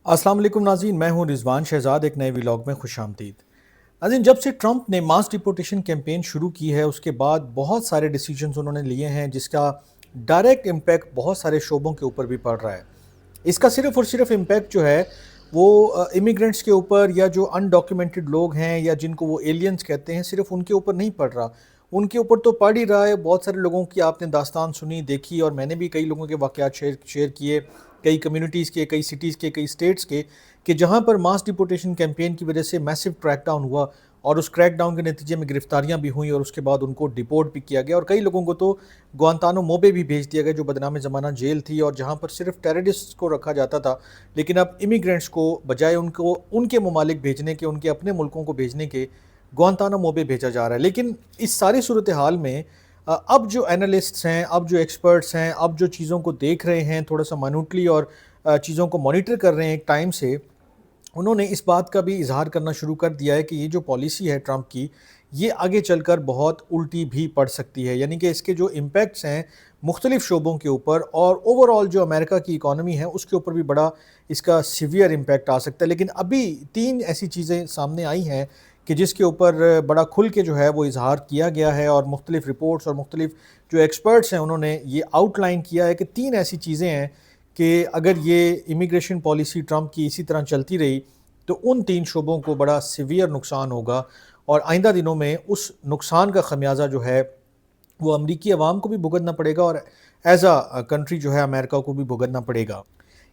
السلام علیکم ناظرین، میں ہوں رضوان شہزاد، ایک نئے ولاگ میں خوش آمدید۔ ناظرین، جب سے ٹرمپ نے ماس ڈپورٹیشن کیمپین شروع کی ہے اس کے بعد بہت سارے ڈیسیجنز انہوں نے لیے ہیں جس کا ڈائریکٹ امپیکٹ بہت سارے شعبوں کے اوپر بھی پڑ رہا ہے۔ اس کا صرف اور صرف امپیکٹ جو ہے وہ امیگرنٹس کے اوپر یا جو انڈاکیومنٹڈ لوگ ہیں یا جن کو وہ ایلینز کہتے ہیں، صرف ان کے اوپر نہیں پڑ رہا، ان کے اوپر تو پڑ ہی رہا ہے۔ بہت سارے لوگوں کی آپ نے داستان سنی، دیکھی، اور میں نے بھی کئی لوگوں کے واقعات شیئر کیے، کئی کمیونٹیز کے، کئی سٹیز کے، کئی سٹیٹس کے، کہ جہاں پر ماس ڈپورٹیشن کیمپین کی وجہ سے میسو کریک ڈاؤن ہوا اور اس کریک ڈاؤن کے نتیجے میں گرفتاریاں بھی ہوئیں اور اس کے بعد ان کو ڈپورٹ بھی کیا گیا، اور کئی لوگوں کو تو گوانتانو موبے بھی بھیج دیا گیا جو بدنام زمانہ جیل تھی، اور جہاں پر صرف ٹیررسٹ کو رکھا جاتا تھا، لیکن اب امیگرینٹس کو بجائے ان کو ان کے ممالک بھیجنے کے، ان کے اپنے ملکوں کو بھیجنے کے، گوانتانو موبے بھیجا جا رہا ہے۔ لیکن اس ساری صورتحال میں اب جو اینالسٹس ہیں، اب جو ایکسپرٹس ہیں، اب جو چیزوں کو دیکھ رہے ہیں تھوڑا سا مائنوٹلی اور چیزوں کو مانیٹر کر رہے ہیں ایک ٹائم سے، انہوں نے اس بات کا بھی اظہار کرنا شروع کر دیا ہے کہ یہ جو پالیسی ہے ٹرمپ کی، یہ آگے چل کر بہت الٹی بھی پڑ سکتی ہے، یعنی کہ اس کے جو امپیکٹس ہیں مختلف شعبوں کے اوپر اور اوور آل جو امریکہ کی اکانومی ہے اس کے اوپر بھی بڑا اس کا سیویئر امپیکٹ آ سکتا ہے۔ لیکن ابھی 3 ایسی چیزیں سامنے آئی ہیں کہ جس کے اوپر بڑا کھل کے جو ہے وہ اظہار کیا گیا ہے، اور مختلف رپورٹس اور مختلف جو ایکسپرٹس ہیں انہوں نے یہ آؤٹ لائن کیا ہے کہ 3 ایسی چیزیں ہیں کہ اگر یہ امیگریشن پالیسی ٹرمپ کی اسی طرح چلتی رہی تو ان 3 شعبوں کو بڑا سیویئر نقصان ہوگا، اور آئندہ دنوں میں اس نقصان کا خمیازہ جو ہے وہ امریکی عوام کو بھی بھگتنا پڑے گا، اور ایز اے کنٹری جو ہے امریکہ کو بھی بھگتنا پڑے گا۔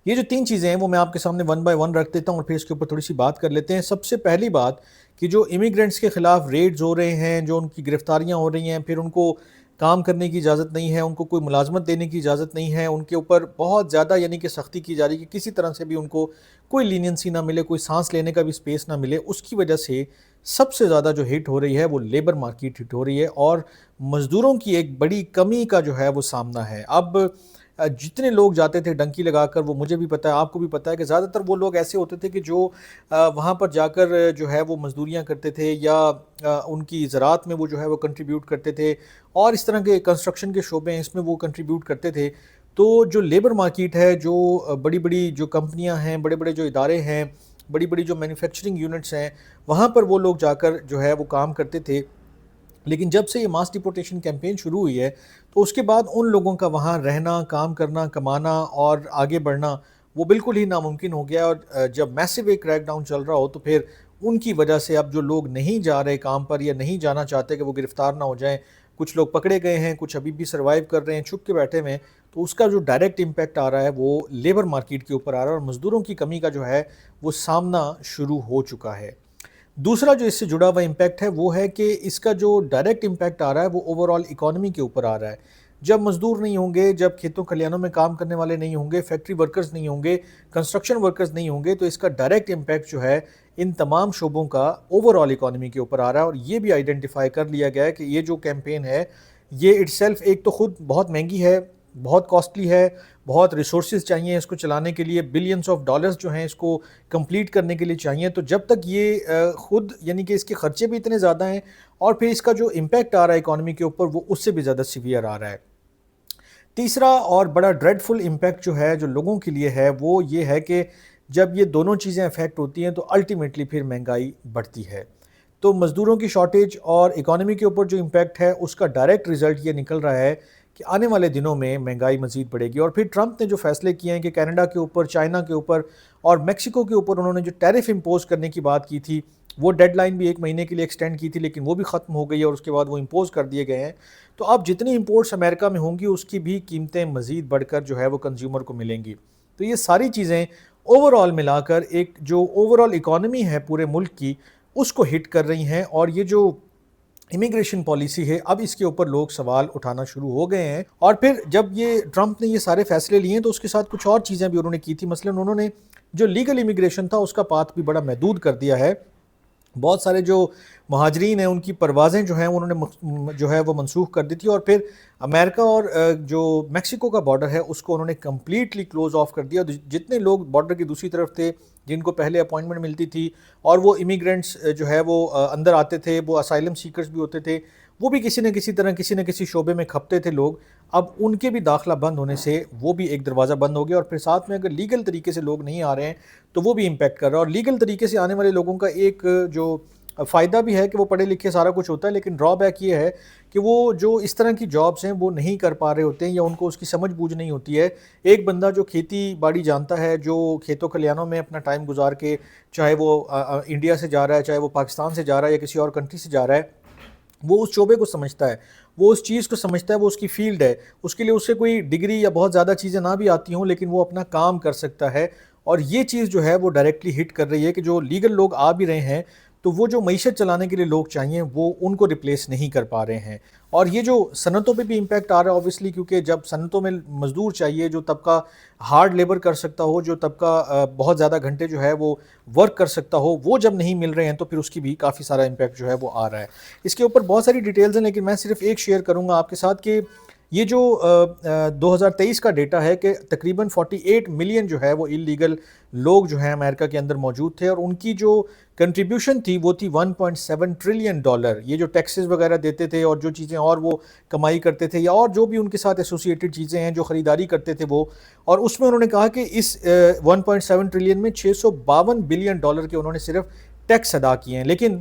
یہ جو 3 چیزیں ہیں وہ میں آپ کے سامنے ون بائی ون رکھ دیتا ہوں اور پھر اس کے اوپر تھوڑی سی بات کر لیتے ہیں۔ سب سے پہلی بات کہ جو امیگرینٹس کے خلاف ریڈز ہو رہے ہیں، جو ان کی گرفتاریاں ہو رہی ہیں، پھر ان کو کام کرنے کی اجازت نہیں ہے، ان کو کوئی ملازمت دینے کی اجازت نہیں ہے، ان کے اوپر بہت زیادہ یعنی کہ سختی کی جا رہی ہے کہ کسی طرح سے بھی ان کو کوئی لینینسی نہ ملے، کوئی سانس لینے کا بھی سپیس نہ ملے، اس کی وجہ سے سب سے زیادہ جو ہٹ ہو رہی ہے وہ لیبر مارکیٹ ہٹ ہو رہی ہے، اور مزدوروں کی ایک بڑی کمی کا جو ہے وہ سامنا ہے۔ اب جتنے لوگ جاتے تھے ڈنکی لگا کر، وہ مجھے بھی پتہ ہے، آپ کو بھی پتہ ہے، کہ زیادہ تر وہ لوگ ایسے ہوتے تھے کہ جو وہاں پر جا کر جو ہے وہ مزدوریاں کرتے تھے، یا ان کی زراعت میں وہ جو ہے وہ کنٹریبیوٹ کرتے تھے، اور اس طرح کے کنسٹرکشن کے شعبے ہیں اس میں وہ کنٹریبیوٹ کرتے تھے۔ تو جو لیبر مارکیٹ ہے، جو بڑی بڑی جو کمپنیاں ہیں، بڑے بڑے جو ادارے ہیں، بڑی بڑی جو مینوفیکچرنگ یونٹس ہیں، وہاں پر وہ لوگ جا کر جو ہے وہ کام کرتے تھے۔ لیکن جب سے یہ ماس ڈپورٹیشن کیمپین شروع ہوئی ہے تو اس کے بعد ان لوگوں کا وہاں رہنا، کام کرنا، کمانا اور آگے بڑھنا وہ بالکل ہی ناممکن ہو گیا، اور جب میسو ایک کریک ڈاؤن چل رہا ہو تو پھر ان کی وجہ سے اب جو لوگ نہیں جا رہے کام پر یا نہیں جانا چاہتے کہ وہ گرفتار نہ ہو جائیں، کچھ لوگ پکڑے گئے ہیں، کچھ ابھی بھی سروائیو کر رہے ہیں، چھپ کے بیٹھے ہوئے ہیں، تو اس کا جو ڈائریکٹ امپیکٹ آ رہا ہے وہ لیبر مارکیٹ کے اوپر آ رہا ہے، اور مزدوروں کی کمی کا جو ہے وہ سامنا شروع ہو چکا ہے۔ دوسرا جو اس سے جڑا ہوا امپیکٹ ہے وہ ہے کہ اس کا جو ڈائریکٹ امپیکٹ آ رہا ہے وہ اوور آل اکانومی کے اوپر آ رہا ہے۔ جب مزدور نہیں ہوں گے، جب کھیتوں کھلیانوں میں کام کرنے والے نہیں ہوں گے، فیکٹری ورکرز نہیں ہوں گے، کنسٹرکشن ورکرز نہیں ہوں گے، تو اس کا ڈائریکٹ امپیکٹ جو ہے ان تمام شعبوں کا اوور آل اکانومی کے اوپر آ رہا ہے، اور یہ بھی آئیڈینٹیفائی کر لیا گیا ہے کہ یہ جو کیمپین ہے یہ اٹ سیلف ایک تو خود بہت مہنگی ہے، بہت کاسٹلی ہے، بہت ریسورسز چاہیے اس کو چلانے کے لیے، بلینز آف ڈالرز جو ہیں اس کو کمپلیٹ کرنے کے لیے چاہیے، تو جب تک یہ خود یعنی کہ اس کے خرچے بھی اتنے زیادہ ہیں اور پھر اس کا جو امپیکٹ آ رہا ہے اکانومی کے اوپر وہ اس سے بھی زیادہ سیویئر آ رہا ہے۔ تیسرا اور بڑا ڈریڈ فل امپیکٹ جو ہے جو لوگوں کے لیے ہے وہ یہ ہے کہ جب یہ دونوں چیزیں افیکٹ ہوتی ہیں تو الٹیمیٹلی پھر مہنگائی بڑھتی ہے، تو مزدوروں کی شارٹیج اور اکانومی کے اوپر جو امپیکٹ ہے اس کا ڈائریکٹ رزلٹ یہ نکل رہا ہے کہ آنے والے دنوں میں مہنگائی مزید بڑھے گی۔ اور پھر ٹرمپ نے جو فیصلے کیے ہیں کہ کینیڈا کے اوپر، چائنا کے اوپر اور میکسیکو کے اوپر انہوں نے جو ٹیرف امپوز کرنے کی بات کی تھی، وہ ڈیڈ لائن بھی 1 مہینے کے لیے ایکسٹینڈ کی تھی لیکن وہ بھی ختم ہو گئی اور اس کے بعد وہ امپوز کر دیے گئے ہیں، تو اب جتنی امپورٹس امریکہ میں ہوں گی اس کی بھی قیمتیں مزید بڑھ کر جو ہے وہ کنزیومر کو ملیں گی۔ تو یہ ساری چیزیں اوور آل ملا کر ایک جو اوور آل اکانومی ہے پورے ملک کی اس کو ہٹ کر رہی ہیں، اور یہ جو امیگریشن پالیسی ہے اب اس کے اوپر لوگ سوال اٹھانا شروع ہو گئے ہیں۔ اور پھر جب یہ ٹرمپ نے یہ سارے فیصلے لیے ہیں تو اس کے ساتھ کچھ اور چیزیں بھی انہوں نے کی تھی، مثلا انہوں نے جو لیگل امیگریشن تھا اس کا پاتھ بھی بڑا محدود کر دیا ہے۔ بہت سارے جو مہاجرین ہیں ان کی پروازیں جو ہیں انہوں نے جو ہے وہ منسوخ کر دی تھی، اور پھر امریکہ اور جو میکسیکو کا بارڈر ہے اس کو انہوں نے کمپلیٹلی کلوز آف کر دیا۔ جتنے لوگ بارڈر کی دوسری طرف تھے جن کو پہلے اپوائنٹمنٹ ملتی تھی اور وہ امیگرینٹس جو ہے وہ اندر آتے تھے، وہ اسائلم سیکرز بھی ہوتے تھے، وہ بھی کسی نہ کسی طرح کسی نہ کسی شعبے میں کھپتے تھے لوگ، اب ان کے بھی داخلہ بند ہونے سے وہ بھی ایک دروازہ بند ہو گیا، اور پھر ساتھ میں اگر لیگل طریقے سے لوگ نہیں آ رہے ہیں تو وہ بھی امپیکٹ کر رہا ہے۔ اور لیگل طریقے سے آنے والے لوگوں کا ایک جو فائدہ بھی ہے کہ وہ پڑھے لکھے سارا کچھ ہوتا ہے، لیکن ڈرا بیک یہ ہے کہ وہ جو اس طرح کی جابس ہیں وہ نہیں کر پا رہے ہوتے ہیں، یا ان کو اس کی سمجھ بوجھ نہیں ہوتی ہے۔ ایک بندہ جو کھیتی باڑی جانتا ہے، جو کھیتوں کھلیانوں میں اپنا ٹائم گزار کے، چاہے وہ انڈیا سے جا رہا ہے، چاہے وہ پاکستان سے جا رہا ہے یا کسی اور کنٹری سے جا رہا ہے، وہ اس شعبے کو سمجھتا ہے، وہ اس چیز کو سمجھتا ہے، وہ اس کی فیلڈ ہے، اس کے لیے اس سے کوئی ڈگری یا بہت زیادہ چیزیں نہ بھی آتی ہوں لیکن وہ اپنا کام کر سکتا ہے۔ اور یہ چیز جو ہے وہ ڈائریکٹلی ہٹ کر رہی ہے کہ جو لیگل لوگ آ بھی رہے ہیں تو وہ جو معیشت چلانے کے لیے لوگ چاہیے وہ ان کو ریپلیس نہیں کر پا رہے ہیں۔ اور یہ جو صنعتوں پہ بھی امپیکٹ آ رہا ہے اوبویسلی، کیونکہ جب صنعتوں میں مزدور چاہیے، جو طبقہ ہارڈ لیبر کر سکتا ہو، جو طبقہ بہت زیادہ گھنٹے جو ہے وہ ورک کر سکتا ہو، وہ جب نہیں مل رہے ہیں تو پھر اس کی بھی کافی سارا امپیکٹ جو ہے وہ آ رہا ہے۔ اس کے اوپر بہت ساری ڈیٹیلز ہیں، لیکن میں صرف ایک شیئر کروں گا آپ کے ساتھ کہ یہ جو 2023 کا ڈیٹا ہے کہ تقریباً 48 ملین جو ہے وہ اللیگل لوگ جو ہیں امریکہ کے اندر موجود تھے، اور ان کی جو کنٹریبیوشن تھی وہ تھی $1.7 ٹریلین۔ یہ جو ٹیکسز وغیرہ دیتے تھے اور جو چیزیں اور وہ کمائی کرتے تھے، یا اور جو بھی ان کے ساتھ ایسوسیٹڈ چیزیں ہیں جو خریداری کرتے تھے وہ، اور اس میں انہوں نے کہا کہ اس 1.7 ٹریلین میں $652 بلین کے انہوں نے صرف ٹیکس ادا کیے ہیں۔ لیکن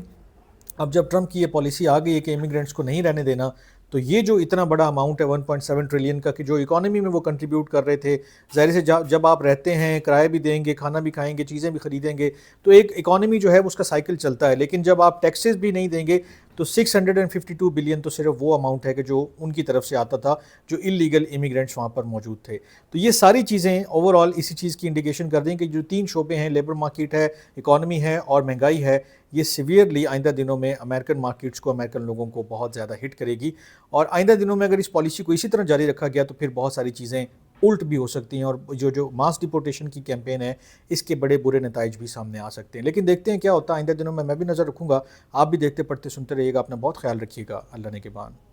اب جب ٹرمپ کی یہ پالیسی آ گئی ہے کہ امیگرینٹس کو نہیں رہنے دینا، تو یہ جو اتنا بڑا اماؤنٹ ہے 1.7 ٹریلین کا، کہ جو اکانومی میں وہ کنٹریبیوٹ کر رہے تھے، ظاہر سے جب آپ رہتے ہیں، کرایہ بھی دیں گے، کھانا بھی کھائیں گے، چیزیں بھی خریدیں گے، تو ایک اکانومی جو ہے اس کا سائیکل چلتا ہے۔ لیکن جب آپ ٹیکسز بھی نہیں دیں گے تو 652 بلین تو صرف وہ اماؤنٹ ہے کہ جو ان کی طرف سے آتا تھا جو اللیگل امیگرینٹس وہاں پر موجود تھے۔ تو یہ ساری چیزیں اوورآل اسی چیز کی انڈیکیشن کر دیں کہ جو تین شعبے ہیں، لیبر مارکیٹ ہے، اکانومی ہے اور مہنگائی ہے، یہ سیویئرلی آئندہ دنوں میں امریکن مارکیٹس کو، امریکن لوگوں کو بہت زیادہ ہٹ کرے گی۔ اور آئندہ دنوں میں اگر اس پالیسی کو اسی طرح جاری رکھا گیا تو پھر بہت ساری چیزیں الٹ بھی ہو سکتی ہیں، اور جو ماس ڈپورٹیشن کی کیمپین ہے اس کے بڑے برے نتائج بھی سامنے آ سکتے ہیں۔ لیکن دیکھتے ہیں کیا ہوتا ہے آئندہ دنوں میں بھی نظر رکھوں گا۔ آپ بھی دیکھتے پڑھتے سنتے رہیے گا، اپنا بہت خیال رکھیے گا۔ اللہ نے کے بان۔